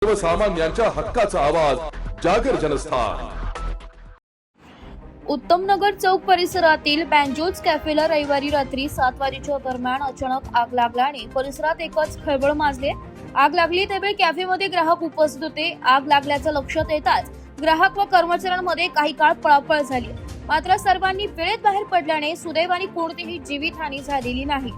सर्वसामान्यांच्या हक्काचा आवाज जागर जनस्थान। उत्तमनगर चौक परिसरातील बँजोज कॅफेला रविवारी रात्री 7 वाजेच्या दरम्यान अचानक आग लागल्याने परिसरात एकच खळबळ माजली। आग लागली त्यावेळी कॅफेमध्ये ग्राहक उपस्थित होते। आग लागल्याचं लक्षात येताच ग्राहक व कर्मचाऱ्यांमध्ये काही काळ पळापळ झाली, मात्र सर्वांनी वेळेत बाहेर पडल्याने सुदैवाने कोणतीही जीवितहानी झालेली नाही।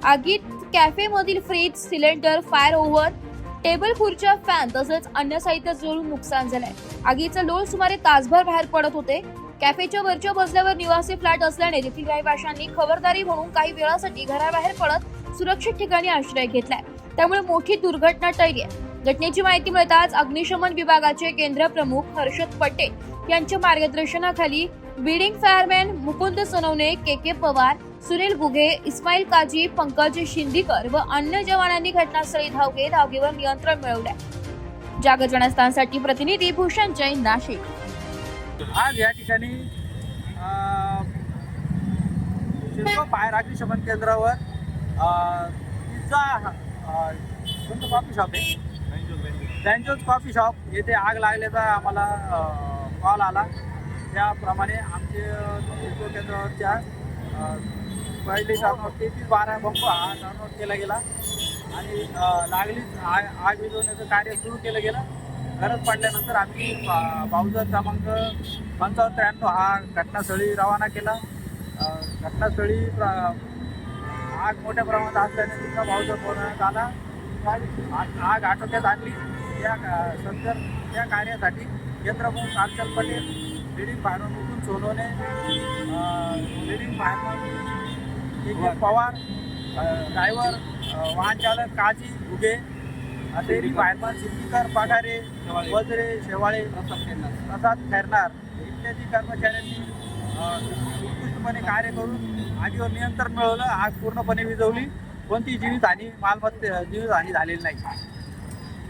आगीत कॅफेमधील fridge, cylinder, fire oven, table, खुर्च्या, फॅन तसेच अन्य साहित्य जळून नुकसान झालंय। आगीचं लोळ सुमारे तासभर बाहेर पडत होते। कॅफेच्या वरच्या मजल्यावर निवासी फ्लॅट असल्याने तेथील रहिवाशांनी खबरदारी म्हणून काही वेळासाठी घराबाहेर पडत सुरक्षित ठिकाणी आश्रय घेतलाय, त्यामुळे मोठी दुर्घटना टळली आहे। घटनेची माहिती मिळताच अग्निशमन विभागाचे केंद्र प्रमुख हर्षद पटेल यांच्या मार्गदर्शनाखाली बिल्डिंग फायरमॅन मुकुंद सोनवणे, के पवार, सुनील गुगे, इस्माईल काजी, पंकज शिंदीकर व अन्य जवानांनी घटनास्थळी धाव घेत आगीवर नियंत्रण मिळवले। जागर जनस्थानसाठी प्रतिनिधी भूषण जैन, नाशिक। आज या ठिकाणी शिल्पा फायर अग्निशमन केंद्रावर पिझ्झा कोणतं कॉफी शॉप आहे, बँजोज कॉफी शॉप येथे आग लागल्याचा आम्हाला कॉल आला। त्याप्रमाणे आमचे शिल्प केंद्रावरच्या पहिले टर्नआउट 3312 बंब हा टर्नआउट केला गेला आणि लागलीच आग विझवण्याचं कार्य सुरू केलं गेलं। गरज पडल्यानंतर आम्ही बाउजर क्रमांक 5593 हा घटनास्थळी रवाना केला। घटनास्थळी आग मोठ्या प्रमाणात असल्याने तिथं बाउजर बोलवण्यात आला। आग आटोक्यात आणली। त्या कार्यासाठी केंद्रप्रमुख Harshad Patel, building fireman Mukund Sonawane, building fireman K Pawar, driver, वाहन चालक काजी गुगे, डेअरी फायरमॅन सिद्धीकर पगारे, वजरे शेवाळे, प्रसाद खैरनार इत्यादी कर्मचाऱ्यांनी उत्कृष्टपणे कार्य करून आगीवर नियंत्रण मिळवलं। आग पूर्णपणे विझवली। कोणती जीवितहानी झालेली नाही।